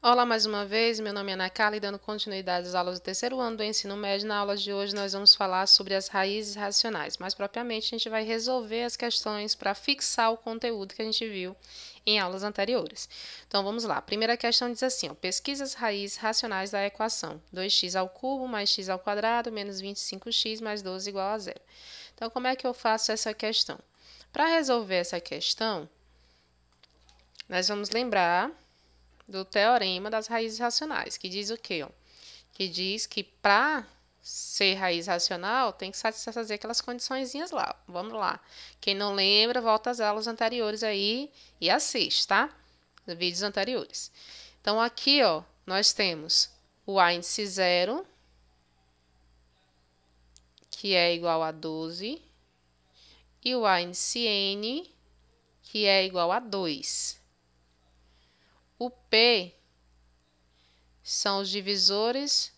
Olá mais uma vez, meu nome é Ana Carla e dando continuidade às aulas do terceiro ano do ensino médio. Na aula de hoje nós vamos falar sobre as raízes racionais. Mais propriamente, a gente vai resolver as questões para fixar o conteúdo que a gente viu em aulas anteriores. Então vamos lá. A primeira questão diz assim, pesquisa as raízes racionais da equação 2x ao cubo mais x ao quadrado menos 25x mais 12 igual a zero. Então como é que eu faço essa questão? Para resolver essa questão, nós vamos lembrar do teorema das raízes racionais, que diz o quê? Que diz que para ser raiz racional tem que satisfazer aquelas condiçõezinhas lá. Vamos lá. Quem não lembra, volta às aulas anteriores aí e assiste, tá? Os vídeos anteriores. Então, aqui, nós temos o A índice 0, que é igual a 12, e o A índice N, que é igual a 2. O P são os divisores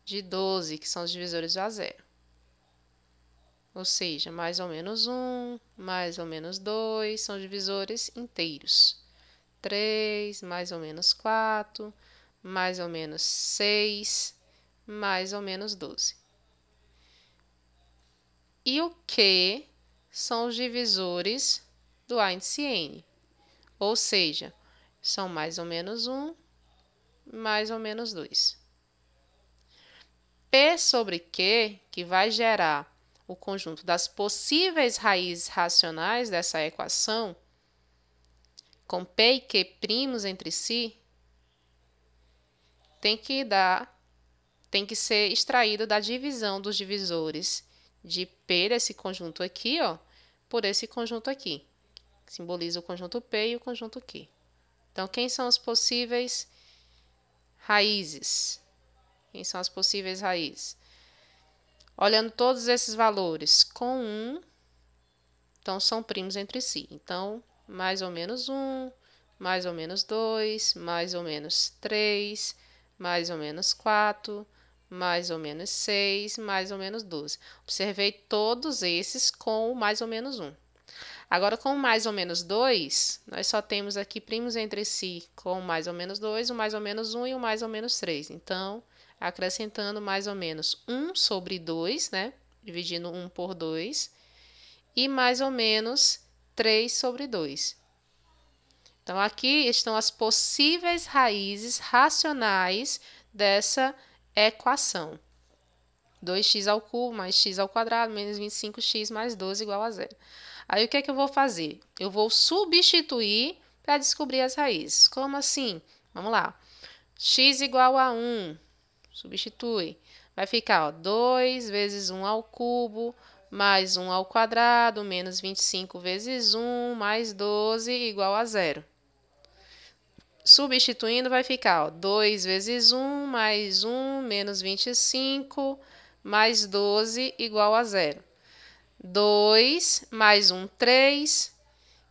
de 12, que são os divisores do A0. Ou seja, mais ou menos 1, mais ou menos 2, são divisores inteiros. 3, mais ou menos 4, mais ou menos 6, mais ou menos 12. E o Q são os divisores do A índice N. Ou seja, são mais ou menos 1, mais ou menos 2. P sobre Q, que vai gerar o conjunto das possíveis raízes racionais dessa equação, com P e Q primos entre si, tem que ser extraído da divisão dos divisores de P desse conjunto aqui, por esse conjunto aqui, que simboliza o conjunto P e o conjunto Q. Então, quem são as possíveis raízes? Quem são as possíveis raízes? Olhando todos esses valores com 1, então são primos entre si. Então, mais ou menos 1, mais ou menos 2, mais ou menos 3, mais ou menos 4, mais ou menos 6, mais ou menos 12. Observei todos esses com o mais ou menos 1. Agora, com o mais ou menos 2, nós só temos aqui primos entre si com o mais ou menos 2, o mais ou menos 1 e o mais ou menos 3. Então, acrescentando mais ou menos 1 sobre 2, né? Dividindo 1 por 2, e mais ou menos 3 sobre 2. Então, aqui estão as possíveis raízes racionais dessa equação. 2x ao cubo mais x ao quadrado menos 25x mais 12 igual a zero. Aí, o que é que eu vou fazer? Eu vou substituir para descobrir as raízes. Como assim? Vamos lá. X igual a 1. Substitui. Vai ficar 2 vezes 1 ao cubo, mais 1 ao quadrado, menos 25 vezes 1, mais 12, igual a zero. Substituindo, vai ficar 2 vezes 1, mais 1, menos 25, mais 12, igual a zero. 2 mais 1, 3,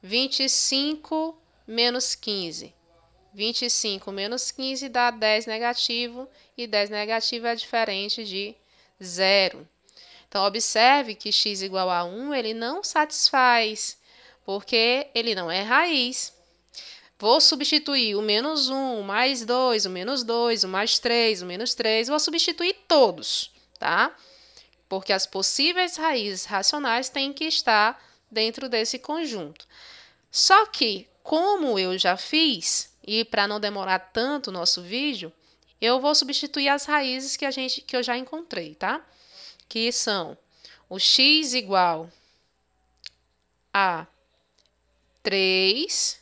25 menos 15. 25 menos 15 dá 10 negativo, e 10 negativo é diferente de zero. Então, observe que x igual a 1, ele não satisfaz, porque ele não é raiz. Vou substituir o menos 1, o mais 2, o menos 2, o mais 3, o menos 3, vou substituir todos, tá? Porque as possíveis raízes racionais têm que estar dentro desse conjunto. Só que, como eu já fiz, e para não demorar tanto o nosso vídeo, eu vou substituir as raízes que eu já encontrei, tá? Que são o x igual a 3.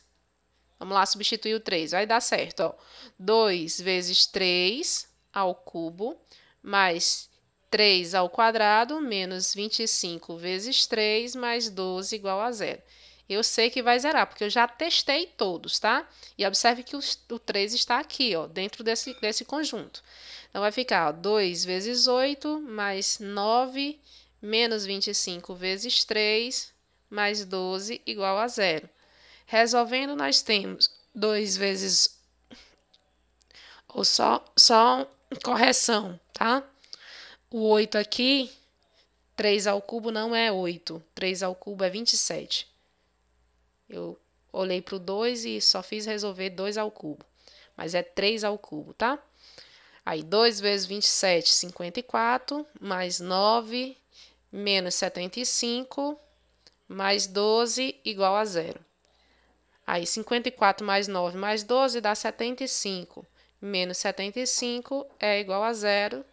Vamos lá, substituir o 3. Vai dar certo, ó. 2 vezes 3 ao cubo, mais 3 ao quadrado, menos 25 vezes 3, mais 12 igual a zero. Eu sei que vai zerar, porque eu já testei todos, tá? E observe que o 3 está aqui, ó, dentro desse conjunto. Então, vai ficar, ó, 2 vezes 8, mais 9, menos 25 vezes 3, mais 12, igual a zero. Resolvendo, nós temos 2 vezes, ou só correção, tá? O 8 aqui, 3 ao cubo não é 8, 3 ao cubo é 27. Eu olhei para o 2 e só fiz resolver 2 ao cubo. mas é 3 ao cubo, tá? Aí, 2 vezes 27, 54, mais 9, menos 75, mais 12, igual a 0. Aí, 54 mais 9 mais 12 dá 75. Menos 75 é igual a 0.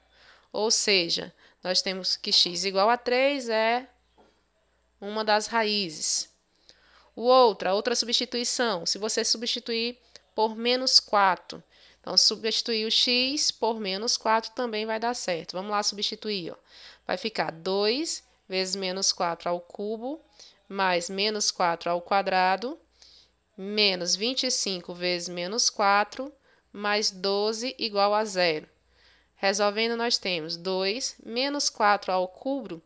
Ou seja, nós temos que x igual a 3 é uma das raízes. A outra substituição, se você substituir por menos 4. Então, substituir o x por menos 4 também vai dar certo. Vamos lá substituir. Ó. Vai ficar 2 vezes menos 4 ao cubo, mais menos 4 ao quadrado, menos 25 vezes menos 4, mais 12 igual a 0. Resolvendo, nós temos 2 menos 4 ao cubo,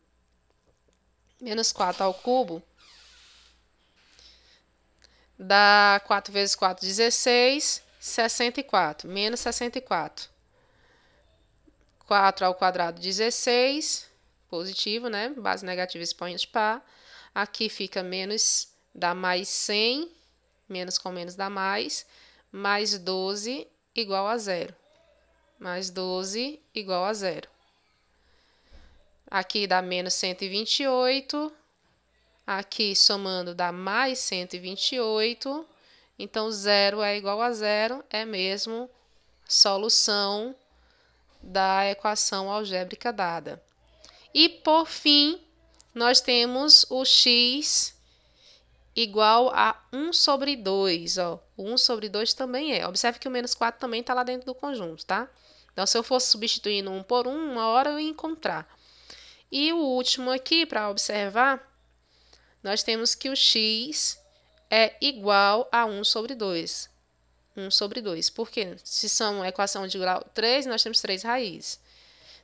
dá 4 vezes 4, 16, 64, menos 64. 4 ao quadrado, 16, positivo, né? Base negativa, expoente par. Aqui fica menos, dá mais 100, menos com menos dá mais 12 igual a 0. Mais 12 igual a 0. Aqui dá menos 128. Aqui, somando, dá mais 128. Então, 0 é igual a 0. É mesmo solução da equação algébrica dada. E, por fim, nós temos o x igual a 1 sobre 2. Ó. O 1 sobre 2 também é. Observe que o menos 4 também está lá dentro do conjunto, tá? Então, se eu fosse substituindo 1 por 1, uma hora eu ia encontrar. E o último aqui, para observar, nós temos que o x é igual a 1 sobre 2. 1 sobre 2. Por quê? Se são uma equação de grau 3, nós temos 3 raízes.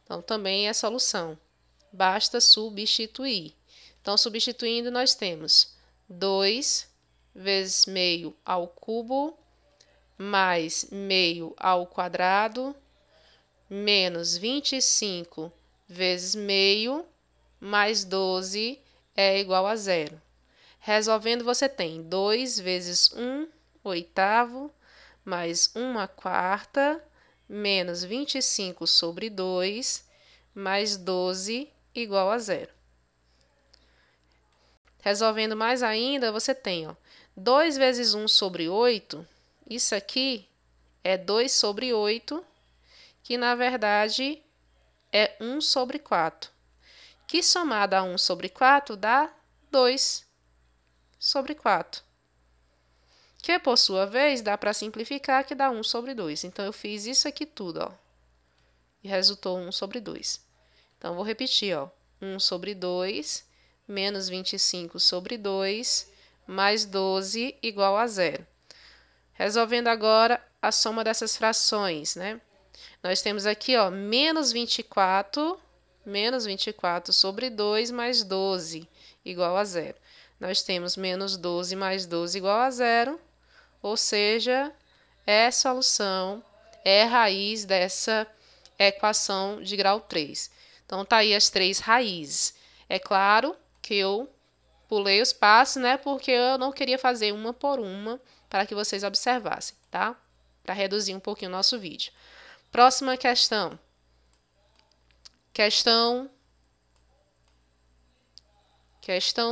Então, também é solução. Basta substituir. Então, substituindo, nós temos 2 vezes meio ao cubo, mais meio ao quadrado, menos 25 vezes meio, mais 12 é igual a 0. Resolvendo, você tem 2 vezes 1 oitavo, mais 1 quarta, menos 25 sobre 2, mais 12 igual a 0. Resolvendo mais ainda, você tem 2 vezes 1 sobre 8, isso aqui é 2 sobre 8, que na verdade é 1 sobre 4. Que somado a 1 sobre 4 dá 2 sobre 4. Que, por sua vez, dá para simplificar, que dá 1 sobre 2. Então, eu fiz isso aqui tudo, ó. E resultou 1 sobre 2. Então, vou repetir, ó. 1 sobre 2, menos 25 sobre 2, mais 12 igual a 0. Resolvendo agora a soma dessas frações, né? Nós temos aqui, ó, menos 24 sobre 2 mais 12 igual a 0. Nós temos menos 12 mais 12 igual a 0, ou seja, é solução, é raiz dessa equação de grau 3. Então, tá aí as 3 raízes. É claro que eu pulei os passos, né, porque eu não queria fazer uma por uma para que vocês observassem, tá? Para reduzir um pouquinho o nosso vídeo. Próxima questão. Questão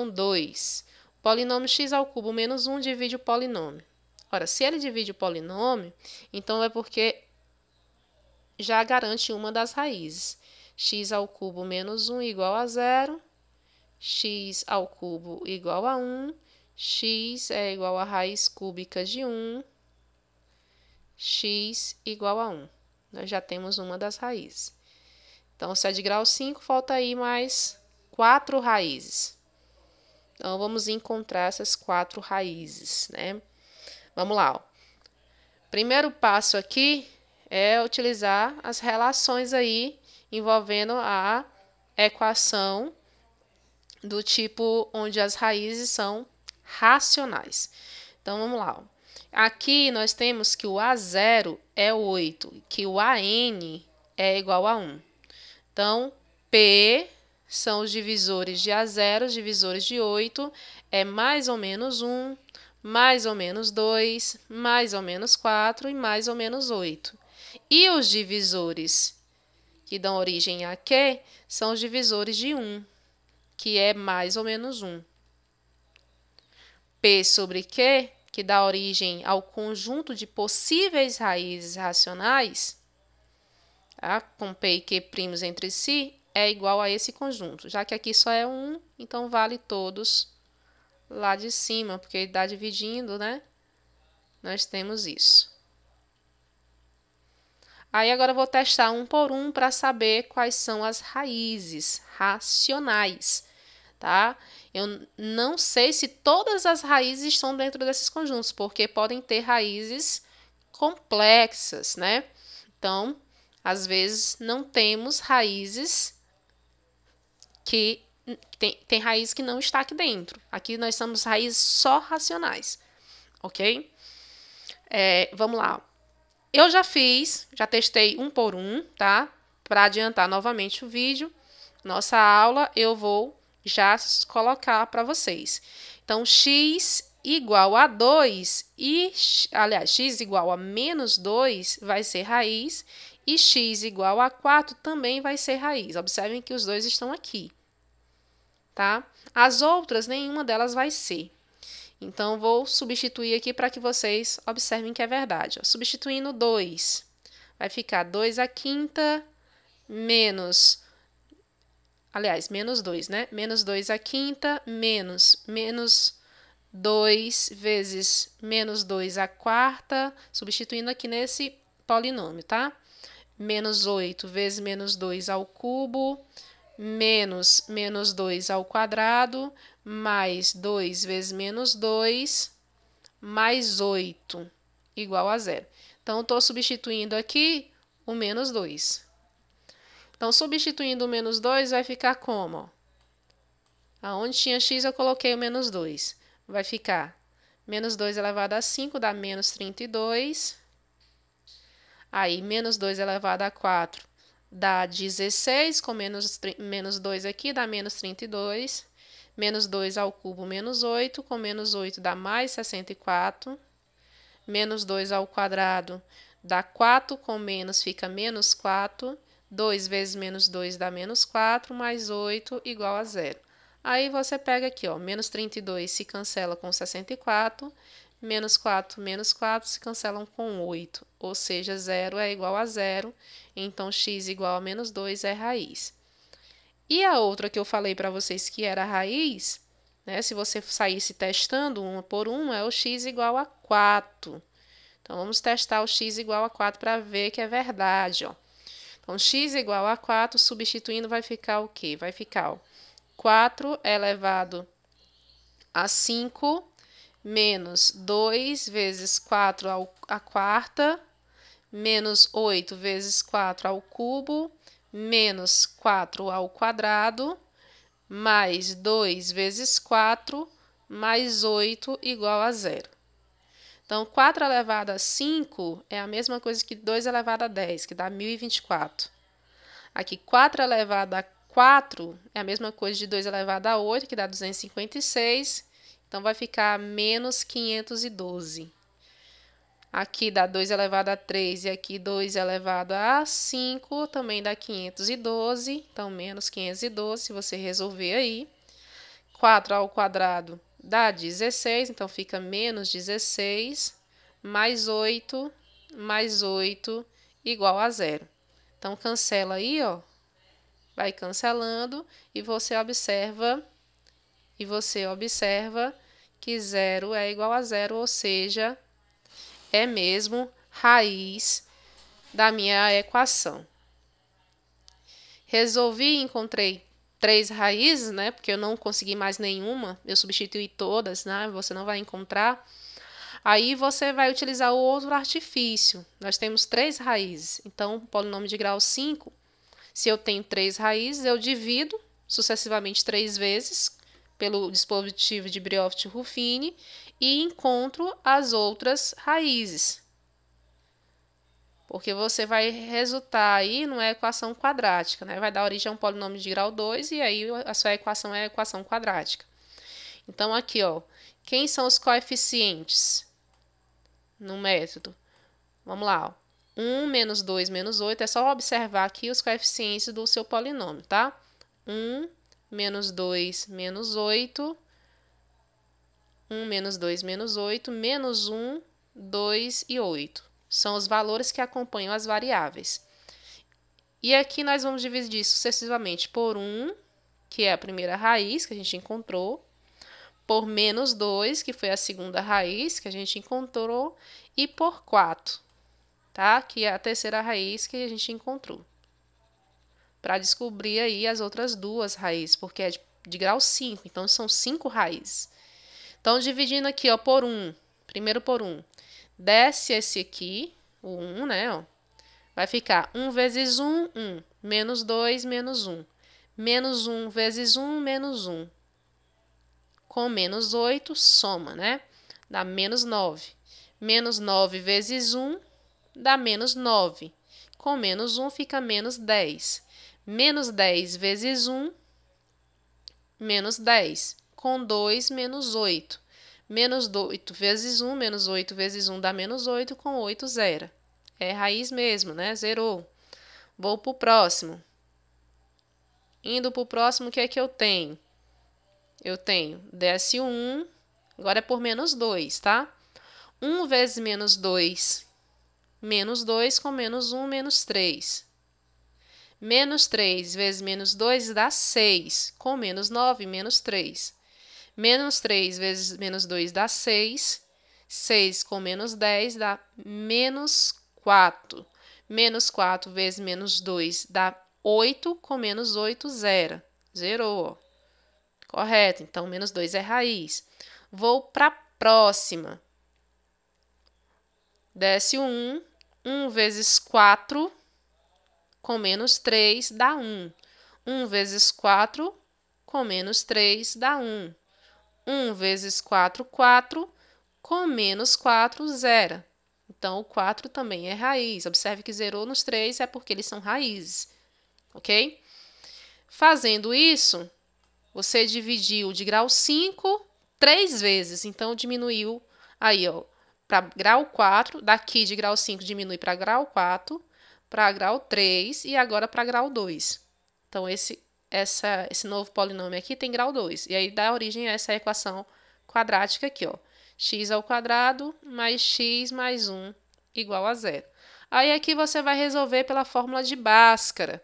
2. Polinômio x ao cubo menos 1 divide o polinômio. Ora, se ele divide o polinômio, então é porque já garante uma das raízes. X ao cubo menos 1 igual a 0. X ao cubo igual a 1. X é igual a raiz cúbica de 1. X igual a 1. Nós já temos uma das raízes. Então, se é de grau 5, falta aí mais 4 raízes. Então, vamos encontrar essas 4 raízes, né? Vamos lá, ó. Primeiro passo aqui é utilizar as relações aí envolvendo a equação do tipo onde as raízes são racionais. Então, vamos lá, ó. Aqui nós temos que o A0 é 8, que o AN é igual a 1. Então, P são os divisores de A0, os divisores de 8, é mais ou menos 1, mais ou menos 2, mais ou menos 4 e mais ou menos 8. E os divisores que dão origem a Q são os divisores de 1, que é mais ou menos 1. P sobre Q, que dá origem ao conjunto de possíveis raízes racionais, tá? Com P e Q primos entre si, é igual a esse conjunto. Já que aqui só é 1, então vale todos lá de cima, porque dá dividindo, né? Nós temos isso. Aí agora eu vou testar um por um para saber quais são as raízes racionais, tá? Eu não sei se todas as raízes estão dentro desses conjuntos, porque podem ter raízes complexas, né? Então, às vezes não temos raízes que tem raiz que não está aqui dentro. Aqui nós temos raízes só racionais, ok? Vamos lá. Eu já testei um por um, tá? Para adiantar novamente o vídeo, nossa aula, eu vou já colocar para vocês. Então, x igual a 2 aliás, x igual a menos 2 vai ser raiz e x igual a 4 também vai ser raiz. Observem que os dois estão aqui, tá? As outras, nenhuma delas vai ser. Então, vou substituir aqui para que vocês observem que é verdade. Substituindo 2, vai ficar 2 à quinta menos... Aliás, menos 2, né? Menos 2 à quinta menos 2 vezes menos 2 à quarta, substituindo aqui nesse polinômio, tá? Menos 8 vezes menos 2 ao cubo, menos 2 ao quadrado, mais 2 vezes menos 2, mais 8, igual a 0. Então, estou substituindo aqui o menos 2. Então, substituindo o menos 2, vai ficar como? Aonde tinha x, eu coloquei o menos 2. Vai ficar menos 2 elevado a 5 dá menos 32. Aí, menos 2 elevado a 4 dá 16, com menos 2 aqui dá menos 32. Menos 2 ao cubo, menos 8, com menos 8 dá mais 64. Menos 2 ao quadrado dá 4, com menos fica menos 4. 2 vezes menos 2 dá menos 4, mais 8 igual a 0. Aí você pega aqui, ó, menos 32 se cancela com 64, menos 4 se cancelam com 8, ou seja, 0 é igual a 0, então x igual a menos 2 é raiz. E a outra que eu falei para vocês que era raiz, né, se você saísse testando uma por uma, é o x igual a 4. Então, vamos testar o x igual a 4 para ver que é verdade, ó. Então, x igual a 4, substituindo, vai ficar o quê? Vai ficar, ó, 4 elevado a 5 menos 2 vezes 4 à quarta, menos 8 vezes 4 ao cubo, menos 4 ao quadrado, mais 2 vezes 4, mais 8 igual a 0. Então, 4 elevado a 5 é a mesma coisa que 2 elevado a 10, que dá 1024. Aqui, 4 elevado a 4 é a mesma coisa de 2 elevado a 8, que dá 256. Então, vai ficar menos 512. Aqui dá 2 elevado a 3 e aqui 2 elevado a 5 também dá 512. Então, menos 512, se você resolver aí. 4 ao quadrado dá 16, então fica menos 16, mais 8 igual a 0. Então, cancela aí, ó. Vai cancelando e você observa que 0 é igual a 0, ou seja, é mesmo raiz da minha equação. Resolvi, encontrei 3 raízes, né? Porque eu não consegui mais nenhuma, eu substituí todas, né? Você não vai encontrar. Aí você vai utilizar o outro artifício. Nós temos 3 raízes. Então, polinômio de grau 5, se eu tenho 3 raízes, eu divido sucessivamente 3 vezes pelo dispositivo de Brioft-Ruffini e encontro as outras raízes. Porque você vai resultar aí numa equação quadrática, né? Vai dar origem a um polinômio de grau 2 e aí a sua equação é a equação quadrática. Então, aqui, ó, Quem são os coeficientes no método? Vamos lá, ó. 1 menos 2 menos 8, é só observar aqui os coeficientes do seu polinômio, tá? 1 menos 2 menos 8, 1 menos 2 menos 8, menos 1, 2 e 8. São os valores que acompanham as variáveis. E aqui nós vamos dividir sucessivamente por 1, que é a primeira raiz que a gente encontrou, por menos 2, que foi a segunda raiz que a gente encontrou, e por 4, tá? Que é a terceira raiz que a gente encontrou. Para descobrir aí as outras duas raízes, porque é de grau 5, então são 5 raízes. Então, dividindo aqui, ó, por 1, primeiro por 1, desce esse aqui, o 1, né, ó, vai ficar 1 vezes 1, 1, menos 2, menos 1, menos 1 vezes 1, menos 1, com menos 8, soma, né, dá menos 9, menos 9 vezes 1, dá menos 9, com menos 1 fica menos 10, menos 10 vezes 1, menos 10, com 2, menos 8. Menos 8 vezes 1, menos 8 vezes 1 dá menos 8, com 8 zera. É raiz mesmo, né? Zerou. Vou para o próximo. Indo para o próximo, o que é que eu tenho? Eu tenho, desce 1, agora é por menos 2, tá? 1 vezes menos 2, menos 2, com menos 1, menos 3. Menos 3 vezes menos 2 dá 6, com menos 9, menos 3. Menos 3 vezes menos 2 dá 6. 6 com menos 10 dá menos 4. Menos 4 vezes menos 2 dá 8, com menos 8, zera. Zerou, ó. Correto, então menos 2 é raiz. Vou para a próxima. Desce 1. 1 vezes 4, com menos 3 dá 1. 1 vezes 4, com menos 3 dá 1. 1 vezes 4, 4, com menos 4, zera. Então, o 4 também é raiz. Observe que zerou nos 3 é porque eles são raízes, ok? Fazendo isso, você dividiu de grau 5 3 vezes. Então, diminuiu aí, ó, para grau 4. Daqui de grau 5 diminui para grau 4, para grau 3 e agora para grau 2. Então, esse novo polinômio aqui tem grau 2. E aí dá origem a essa equação quadrática aqui, ó. X ao quadrado mais x mais 1 igual a zero. Aí aqui você vai resolver pela fórmula de Bhaskara.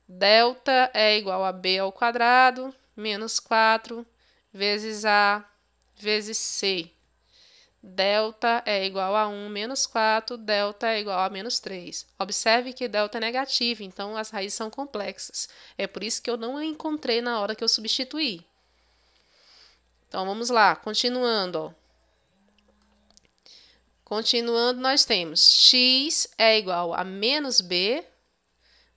Delta é igual a b ao quadrado menos 4 vezes a vezes c. Delta é igual a 1 menos 4, delta é igual a menos 3. Observe que delta é negativo, então as raízes são complexas. É por isso que eu não a encontrei na hora que eu substituí. Então, vamos lá, continuando, ó. Continuando, nós temos x é igual a menos b,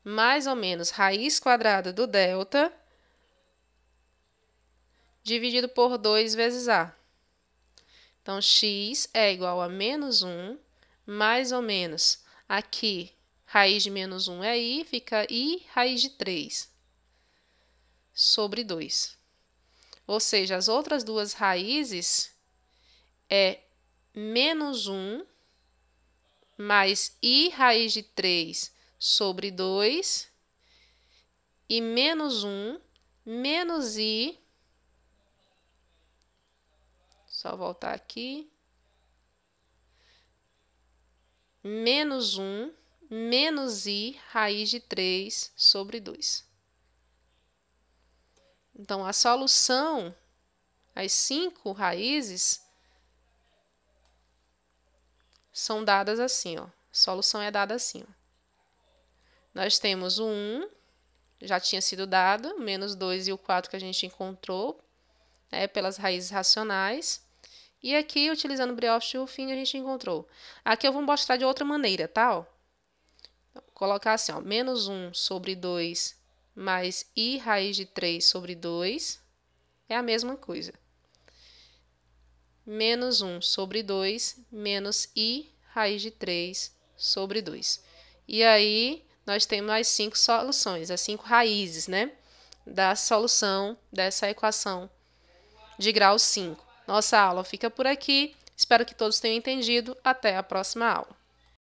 mais ou menos raiz quadrada do delta, dividido por 2 vezes a. Então, x é igual a menos 1, mais ou menos, aqui, raiz de menos 1 é i, fica i raiz de 3, sobre 2. Ou seja, as outras duas raízes é menos 1, mais i raiz de 3 sobre 2, e menos 1, menos i, só voltar aqui, menos 1, menos i raiz de 3 sobre 2. Então, a solução, as 5 raízes, são dadas assim, ó. A solução é dada assim, ó. Nós temos o 1, já tinha sido dado, menos 2 e o 4 que a gente encontrou, pelas raízes racionais. E aqui, utilizando o brioche e o fim, a gente encontrou. Aqui eu vou mostrar de outra maneira, tá? Ó. Vou colocar assim, ó, menos 1 sobre 2 mais i raiz de 3 sobre 2 é a mesma coisa. Menos 1 sobre 2 menos i raiz de 3 sobre 2. E aí, nós temos as 5 soluções, as 5 raízes, né? Da solução dessa equação de grau 5. Nossa aula fica por aqui. Espero que todos tenham entendido. Até a próxima aula.